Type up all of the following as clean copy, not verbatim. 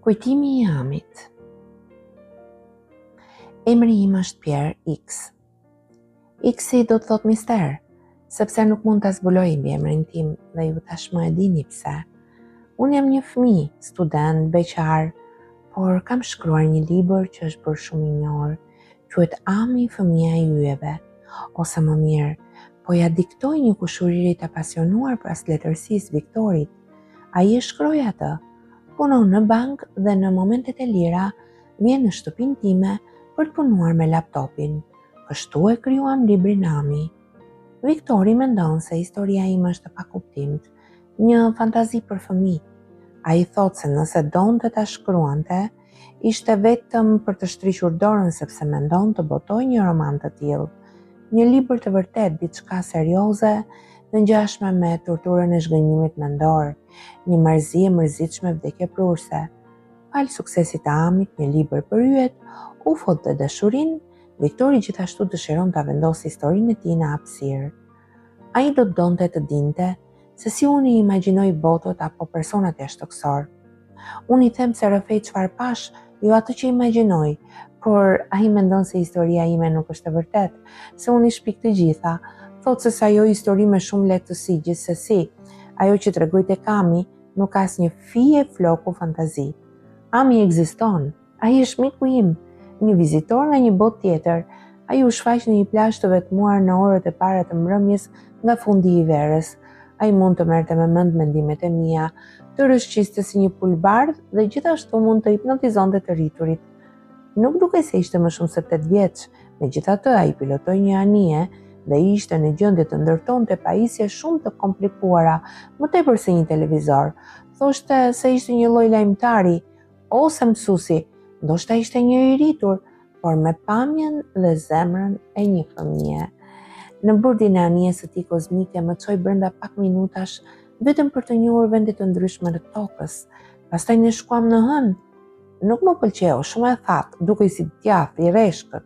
Kujtimi i Amit. Emri im është Pierre X. X-i do të thot mister, sepse nuk mund të zbuloj mbi emrin tim dhe ju tashmë e dini pse. Unë jam një fëmijë, student, beqar, por kam shkruar një libër që është bërë shumë i njohur, quhet Ami, fëmia e yjeve, ose më mirë, po ja diktoj një kushuririt të pasionuar pas letërsisë Viktorit. Ai e shkroi atë, punon në bank dhe në momentet e lira vjen në shtëpinë time për të punuar me laptopin. Kështu e krijuam librin Ami. Viktori mendon se historia ime është e pakuptimt, një fantazi për fëmijë. Ai thot se nëse donte ta shkruante, ishte vetëm për të shtriqur dorën sepse mendon të botoj një roman të tillë. Një libër të vërtet, diçka serioze dhe ngjashme me torturën e zhgënjimit mendor, një marrëzi e mërzitshme vdekje prurse. Fal suksesit të Amit, një libër për yjet, ufot dhe dashurinë, Viktori gjithashtu dëshiron ta vendosë historinë e tij në hapësirë. Ai do të donte të dinte se si unë i imagjinoj botot apo personat jashtëkësor. Unë i them se rrëfej çfarë pash, jo atë që imagjinoj, por ai mendon se historia ime nuk është e vërtet, se unë i shpik të gjitha. Thot se ajo histori me shumë lehtësi, gjithsesi, ajo që tregoj tek Ami nuk ka asnjë fije floku fantazi. Ami ekziston, ai është miku im, një vizitor nga një botë tjetër. Ai u shfaq në një plazh të vetmuar në orët e para të mbrëmjes nga fundi i verës. Ai mund të merrte me mend mendimet e mia, të rrëshqiste si një pulbardh dhe gjithashtu mund të hipnotizonte të rriturit. Nuk dukej se ishte më shumë se 8 vjeç, megjithatë ai pilotoi një anije dhe ishte në gjendje të ndërtonte pajisje shumë të komplikuara, më tepër se një televizor. Thoshte se ishte një lloj lajmtari ose mësuesi, ndoshta ishte një i rritur, por me pamjen dhe zemrën e një fëmije. Në burdin e anijes së tij kozmike më çoi brenda pak minutash vetëm për të njohur vende të ndryshme të tokës. Pastaj ne shkuam në hën. Nuk më pëlqeu, shumë e thatë, dukej si djath i rreshkët,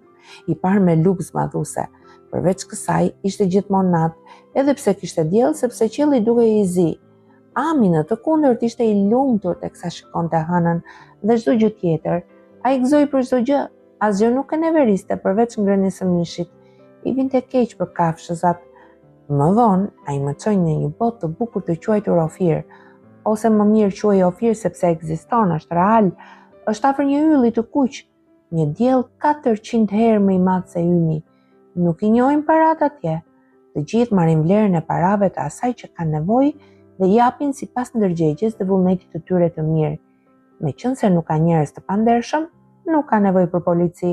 i parë me luks madhuse. Përveç kësaj ishte gjithmonë natë, edhe pse kishte diell sepse qielli dukej i zi. Ami në të kundërt ishte i lumtur teksa shikonte hënën dhe çdo gjë tjetër. Ai gëzoi për çdo gjë, asgjë nuk e neveriste përveç ngrënies së mishit. I vinte keq për kafshëzat. Më vonë, ai më çoi në një botë të bukur të quajtur Ofir, ose më mirë quaj Ofir sepse ekziston, është real, është afër një ylli të kuq, një diell 400 herë më i madh se yni. Nuk i njohin parat atje. Të gjithë marrin vlerën e parave të asaj që kanë nevojë dhe japin sipas ndërgjegjes dhe vullnetit të tyre të mirë. Meqense nuk ka njerëz të pandershëm, nuk ka nevojë për polici,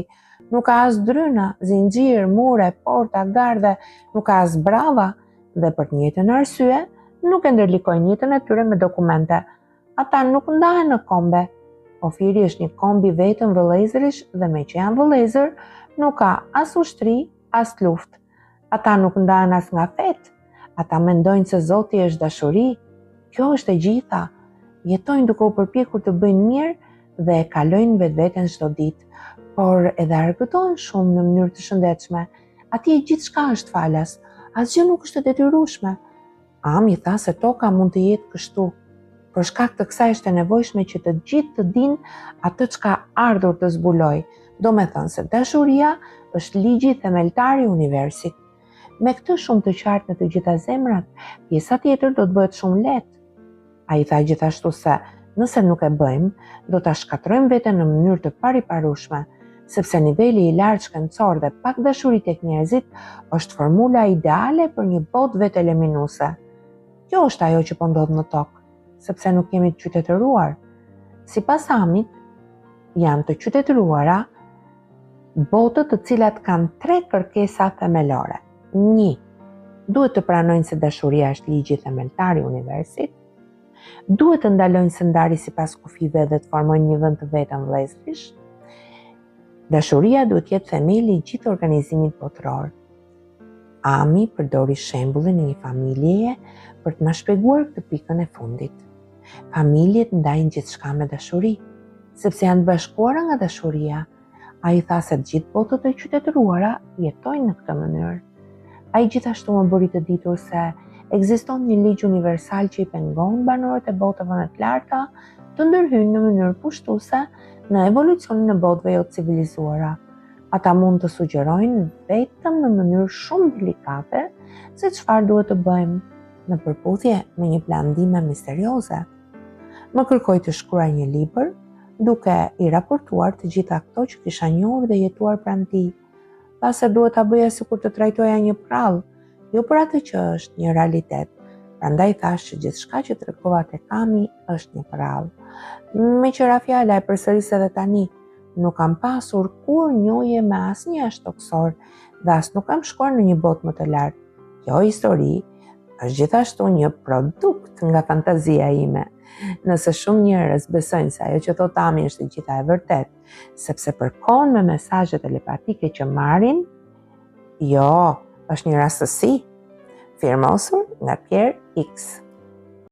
nuk ka as dryna, zinxhir, mure, porta, garde, nuk ka as brava dhe për të njëjtën arsye nuk e ndërlikojnë jetën e tyre me dokumente. Ata nuk ndahen në kombe. Ofiri është një kombi vetëm vëllezërish dhe me që janë vëllezër, nuk ka as ushtri, as luftë. Ata nuk ndahen as nga fetë. Ata mendojnë se Zoti është dashuri. Kjo është e gjitha. Jetojnë duke u përpjekur të bëjnë mirë dhe e kalojnë vetveten çdo ditë, por edhe argëtojnë shumë në mënyrë të shëndetshme. Atje gjithçka është falas, asgjë nuk është e detyrueshme. Ami tha se toka mund të jetë kështu. Për shkak të kësaj është e nevojshme që të gjithë të dinë atë çka ardhur të zbuloj. Do me thënë se dashuria është ligji themeltar i universit. Me këtë shumë të qartë në të gjitha zemrat, pjesa tjetër do të bëhet shumë lehtë. Ai tha gjithashtu se nëse nuk e bëjmë, do ta shkatrojmë veten në mënyrë të pariparueshme, sepse niveli i lartë shkencor dhe pak dashuri tek njerëzit është formula ideale për një botë vetë eliminuese. Kjo është ajo që po ndodh në tokë, sepse nuk jemi të qytetëruar. Sipas Amit, janë të qytetëruara botët të cilat kanë 3 kërkesa themelore. 1. Duhet të pranojnë se dashuria është ligji themeltar i universit. Duhet të ndalojnë së ndari sipas kufive dhe të formojnë një vend të vetëm vëllezërish. Dashuria duhet jetë themeli i gjithë organizimit botëror. Ami përdori shembullin e një familjeje për të na shpjeguar këtë pikën e fundit. Familjet ndajnë gjithçka me dashuri, sepse janë të bashkuara nga dashuria. Ai tha se të gjithë botët e qytetëruara jetojnë në këtë mënyrë. Ai gjithashtu më bëri të ditur se ekziston një ligj universal që i pengon banorët e botëve më të larta të ndërhyjnë në mënyrë pushtuese në evolucionin e botëve jo civilizuara. Ata mund të sugjerojnë vetëm në mënyrë shumë delikate se çfarë duhet të bëjmë në përputhje me një plan ndihme misterioze. Më kërkoi të shkruaj një libër, duke i raportuar të gjitha ato që kisha njohur dhe jetuar pranë tij. Tha se duhet ta bëja sikur të trajtoja një prallë, jo për atë që është një realitet. Prandaj thash që gjithçka që tregova tek Kami është një prallë. Me qëra fjala e përsëris edhe tani, nuk kam pasur kur njohje me asnjë ashtoksor dhe as nuk kam shkuar në një botë më të lartë. Kjo histori është gjithashtu një produkt nga fantazia ime. Nëse shumë njerëz besojnë se ajo që thot Tami është e gjitha e vërtet, sepse përkohen me mesazhe telepatike që marrin, jo, është një rastësi. Firmosur nga Pierre X.